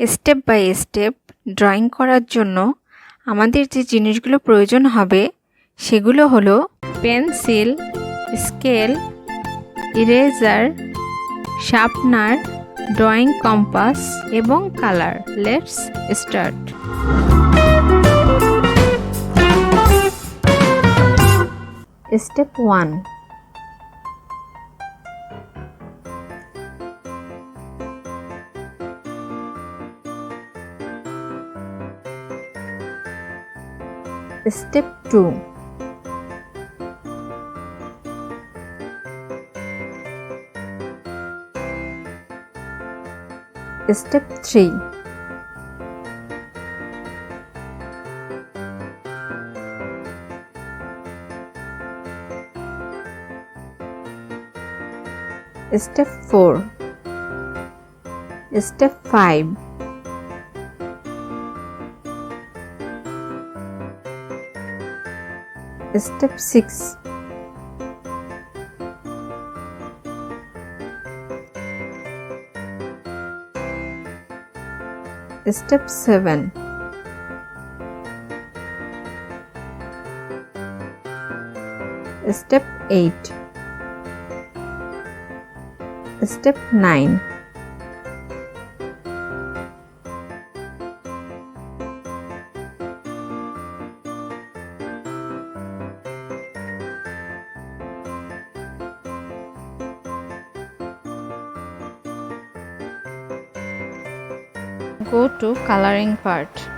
Step by step drawing করার জন্য আমাদের যে জিনিসগুলো প্রয়োজন হবে সেগুলো হলো pencil, scale, eraser, sharpener, drawing compass এবং colour. Let's start. Step 1, Step 2, Step 3, Step 4, Step 5, Step 6, Step 7, Step 8, Step 9, Go to coloring part.